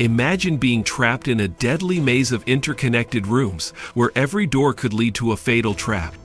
Imagine being trapped in a deadly maze of interconnected rooms, where every door could lead to a fatal trap.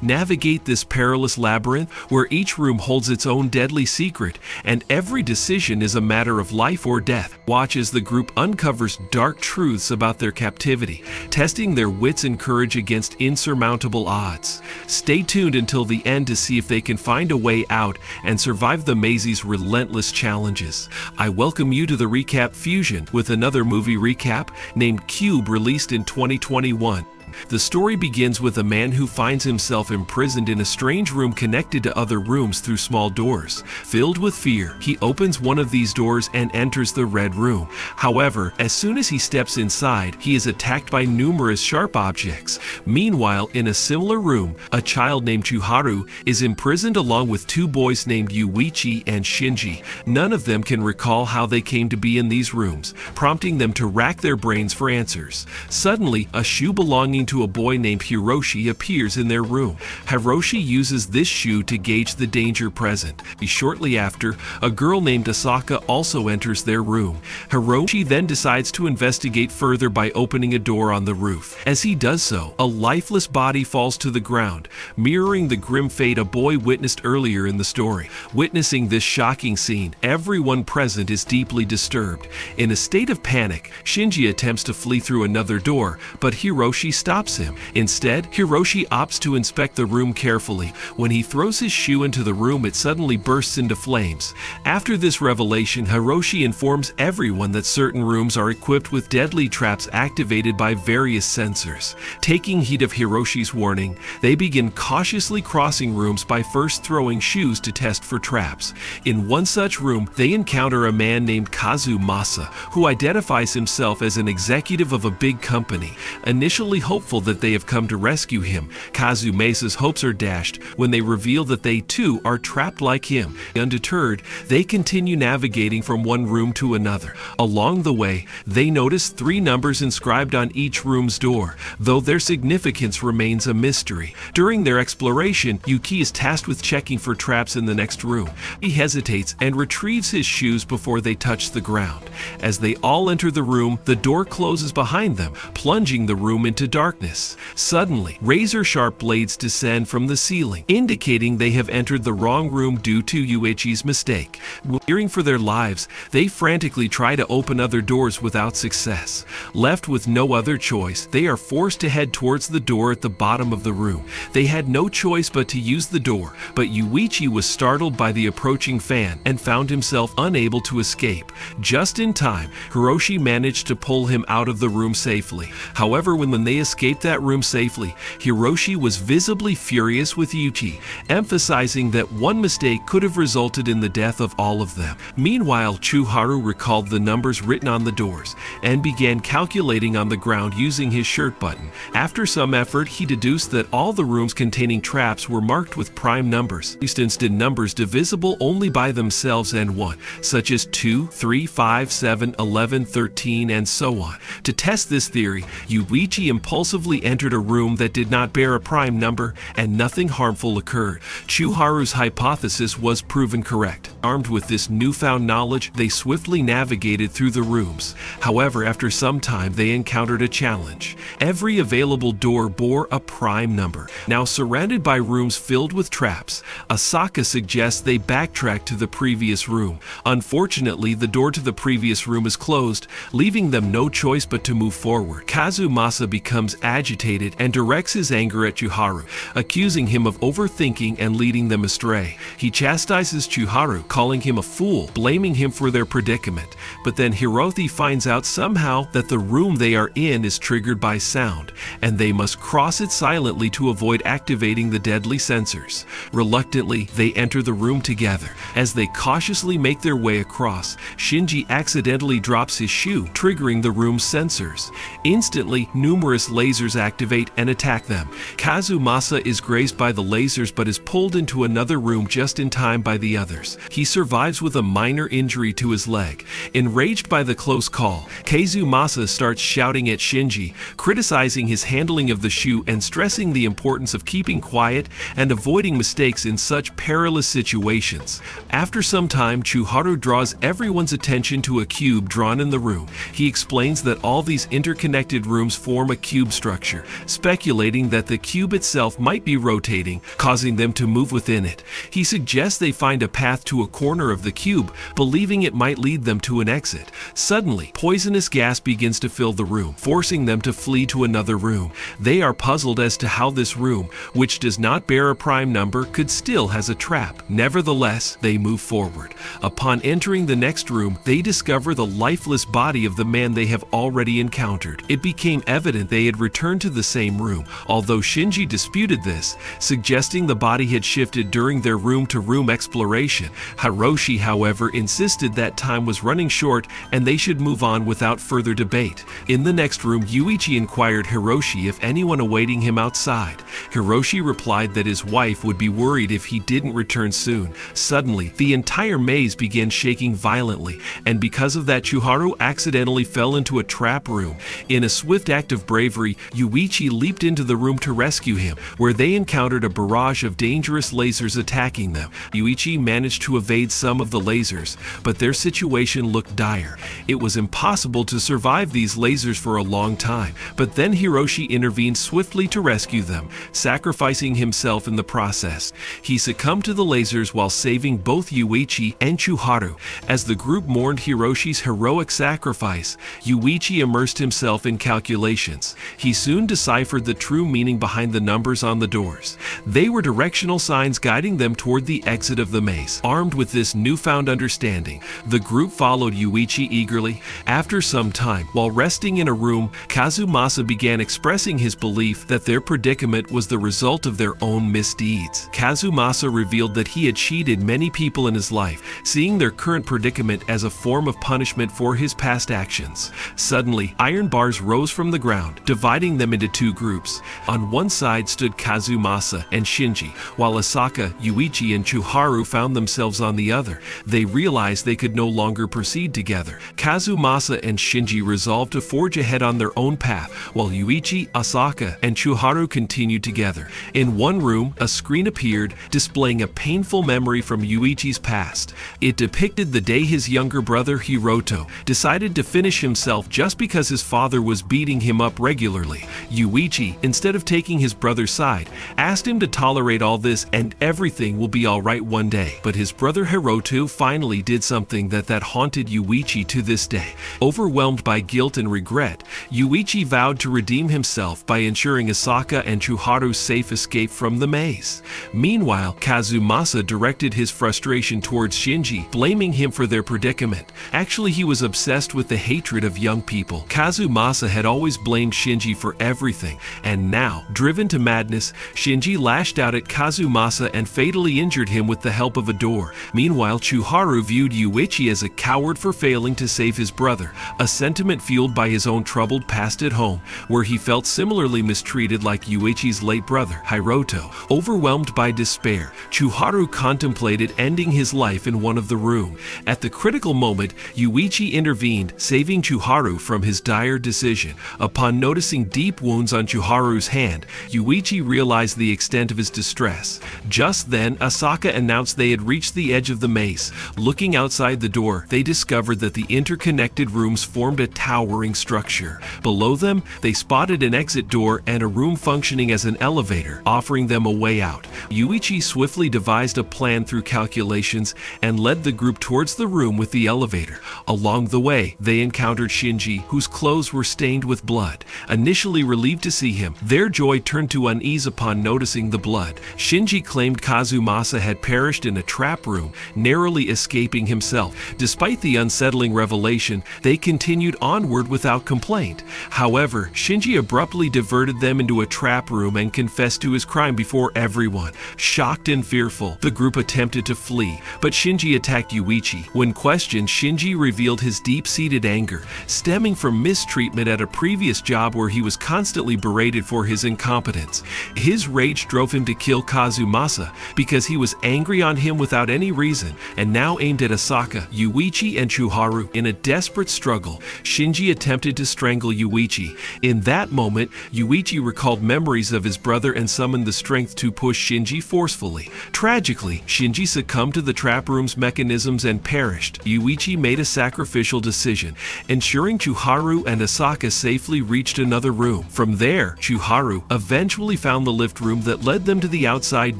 Navigate this perilous labyrinth where each room holds its own deadly secret and every decision is a matter of life or death. Watch as the group uncovers dark truths about their captivity, testing their wits and courage against insurmountable odds. Stay tuned until the end to see if they can find a way out and survive the maze's relentless challenges. I welcome you to the Recap Fusion with another movie recap named Cube, released in 2021. The story begins with a man who finds himself imprisoned in a strange room connected to other rooms through small doors. Filled with fear, he opens one of these doors and enters the red room. However, as soon as he steps inside, he is attacked by numerous sharp objects. Meanwhile, in a similar room, a child named Chuharu is imprisoned along with two boys named Yuichi and Shinji. None of them can recall how they came to be in these rooms, prompting them to rack their brains for answers. Suddenly, a shoe belonging to a boy named Hiroshi appears in their room. Hiroshi uses this shoe to gauge the danger present. Shortly after, a girl named Asaka also enters their room. Hiroshi then decides to investigate further by opening a door on the roof. As he does so, a lifeless body falls to the ground, mirroring the grim fate a boy witnessed earlier in the story. Witnessing this shocking scene, everyone present is deeply disturbed. In a state of panic, Shinji attempts to flee through another door, but Hiroshi stops him. Instead, Hiroshi opts to inspect the room carefully. When he throws his shoe into the room, it suddenly bursts into flames. After this revelation, Hiroshi informs everyone that certain rooms are equipped with deadly traps activated by various sensors. Taking heed of Hiroshi's warning, they begin cautiously crossing rooms by first throwing shoes to test for traps. In one such room, they encounter a man named Kazu Masa, who identifies himself as an executive of a big company. Initially hopeful that they have come to rescue him, Kazu Masa's hopes are dashed when they reveal that they too are trapped like him. Undeterred, they continue navigating from one room to another. Along the way, they notice 3 numbers inscribed on each room's door, though their significance remains a mystery. During their exploration, Yuki is tasked with checking for traps in the next room. He hesitates and retrieves his shoes before they touch the ground. As they all enter the room, the door closes behind them, plunging the room into darkness. Suddenly, razor-sharp blades descend from the ceiling, indicating they have entered the wrong room due to Yuichi's mistake. Fearing for their lives, they frantically try to open other doors without success. Left with no other choice, they are forced to head towards the door at the bottom of the room. They had no choice but to use the door, but Yuichi was startled by the approaching fan and found himself unable to escape. Just in time, Hiroshi managed to pull him out of the room safely. However, when they escaped that room safely, Hiroshi was visibly furious with Yuichi, emphasizing that one mistake could have resulted in the death of all of them. Meanwhile, Chuharu recalled the numbers written on the doors and began calculating on the ground using his shirt button. After some effort, he deduced that all the rooms containing traps were marked with prime numbers, instant numbers divisible only by themselves and 1, such as 2, 3, 5, 7, 11, 13, and so on. To test this theory, Yuichi impulsively entered a room that did not bear a prime number, and nothing harmful occurred. Chuharu's hypothesis was proven correct. Armed with this newfound knowledge, they swiftly navigated through the rooms. However, after some time, they encountered a challenge. Every available door bore a prime number. Now surrounded by rooms filled with traps, Asaka suggests they backtrack to the previous room. Unfortunately, the door to the previous room is closed, leaving them no choice but to move forward. Kazu Masa becomes agitated and directs his anger at Chuharu, accusing him of overthinking and leading them astray. He chastises Chuharu, calling him a fool, blaming him for their predicament. But then Hiroshi finds out somehow that the room they are in is triggered by sound, and they must cross it silently to avoid activating the deadly sensors. Reluctantly, they enter the room together. As they cautiously make their way across, Shinji accidentally drops his shoe, triggering the room's sensors. Instantly, numerous lasers lasers activate and attack them. Kazumasa is grazed by the lasers but is pulled into another room just in time by the others. He survives with a minor injury to his leg. Enraged by the close call, Kazumasa starts shouting at Shinji, criticizing his handling of the shoe and stressing the importance of keeping quiet and avoiding mistakes in such perilous situations. After some time, Chuharu draws everyone's attention to a cube drawn in the room. He explains that all these interconnected rooms form a cube structure, speculating that the cube itself might be rotating, causing them to move within it. He suggests they find a path to a corner of the cube, believing it might lead them to an exit. Suddenly, poisonous gas begins to fill the room, forcing them to flee to another room. They are puzzled as to how this room, which does not bear a prime number, could still has a trap. Nevertheless, they move forward. Upon entering the next room, they discover the lifeless body of the man they have already encountered. It became evident they had returned to the same room, although Shinji disputed this, suggesting the body had shifted during their room-to-room exploration. Hiroshi, however, insisted that time was running short and they should move on without further debate. In the next room, Yuichi inquired Hiroshi if anyone awaiting him outside. Hiroshi replied that his wife would be worried if he didn't return soon. Suddenly, the entire maze began shaking violently, and because of that, Chuharu accidentally fell into a trap room. In a swift act of bravery, Yuichi leaped into the room to rescue him, where they encountered a barrage of dangerous lasers attacking them. Yuichi managed to evade some of the lasers, but their situation looked dire. It was impossible to survive these lasers for a long time, but then Hiroshi intervened swiftly to rescue them, sacrificing himself in the process. He succumbed to the lasers while saving both Yuichi and Chuharu. As the group mourned Hiroshi's heroic sacrifice, Yuichi immersed himself in calculations. He soon deciphered the true meaning behind the numbers on the doors. They were directional signs guiding them toward the exit of the maze. Armed with this newfound understanding, the group followed Yuichi eagerly. After some time, while resting in a room, Kazumasa began expressing his belief that their predicament was the result of their own misdeeds. Kazumasa revealed that he had cheated many people in his life, seeing their current predicament as a form of punishment for his past actions. Suddenly, iron bars rose from the ground, dividing them into two groups. On one side stood Kazumasa and Shinji, while Asaka, Yuichi, and Chuharu found themselves on the other. They realized they could no longer proceed together. Kazumasa and Shinji resolved to forge ahead on their own path, while Yuichi, Asaka, and Chuharu continued together. In one room, a screen appeared, displaying a painful memory from Yuichi's past. It depicted the day his younger brother Hiroto decided to finish himself just because his father was beating him up regularly. Yuichi, instead of taking his brother's side, asked him to tolerate all this and everything will be alright one day. But his brother Hiroto finally did something that haunted Yuichi to this day. Overwhelmed by guilt and regret, Yuichi vowed to redeem himself by ensuring Asaka and Chuharu's safe escape from the maze. Meanwhile, Kazumasa directed his frustration towards Shinji, blaming him for their predicament. Actually, he was obsessed with the hatred of young people. Kazumasa had always blamed Shinji for everything, and now, driven to madness, Shinji lashed out at Kazumasa and fatally injured him with the help of a door. Meanwhile, Chuharu viewed Yuichi as a coward for failing to save his brother, a sentiment fueled by his own troubled past at home, where he felt similarly mistreated like Yuichi's late brother, Hiroto. Overwhelmed by despair, Chuharu contemplated ending his life in one of the rooms. At the critical moment, Yuichi intervened, saving Chuharu from his dire decision. Upon noticing deep wounds on Chuharu's hand, Yuichi realized the extent of his distress. Just then, Asaka announced they had reached the edge of the maze. Looking outside the door, they discovered that the interconnected rooms formed a towering structure. Below them, they spotted an exit door and a room functioning as an elevator, offering them a way out. Yuichi swiftly devised a plan through calculations and led the group towards the room with the elevator. Along the way, they encountered Shinji, whose clothes were stained with blood. Initially relieved to see him, their joy turned to unease upon noticing the blood. Shinji claimed Kazumasa had perished in a trap room, narrowly escaping himself. Despite the unsettling revelation, they continued onward without complaint. However, Shinji abruptly diverted them into a trap room and confessed to his crime before everyone. Shocked and fearful, the group attempted to flee, but Shinji attacked Yuichi. When questioned, Shinji revealed his deep-seated anger, stemming from mistreatment at a previous job where he he was constantly berated for his incompetence. His rage drove him to kill Kazumasa because he was angry on him without any reason, and now aimed at Asaka, Yuichi, and Chuharu. In a desperate struggle, Shinji attempted to strangle Yuichi. In that moment, Yuichi recalled memories of his brother and summoned the strength to push Shinji forcefully. Tragically, Shinji succumbed to the trap room's mechanisms and perished. Yuichi made a sacrificial decision, ensuring Chuharu and Asaka safely reached another room. From there, Chuharu eventually found the lift room that led them to the outside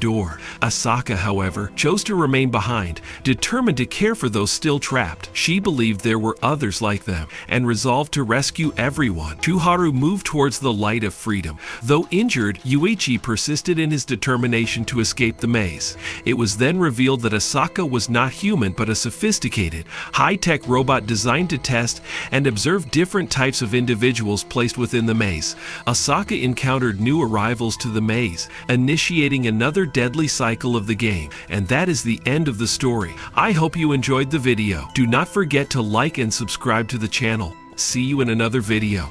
door. Asaka, however, chose to remain behind, determined to care for those still trapped. She believed there were others like them, and resolved to rescue everyone. Chuharu moved towards the light of freedom. Though injured, Yuichi persisted in his determination to escape the maze. It was then revealed that Asaka was not human but a sophisticated, high-tech robot designed to test and observe different types of individuals placed within the maze. Asaka encountered new arrivals to the maze, initiating another deadly cycle of the game, and that is the end of the story. I hope you enjoyed the video. Do not forget to like and subscribe to the channel. See you in another video.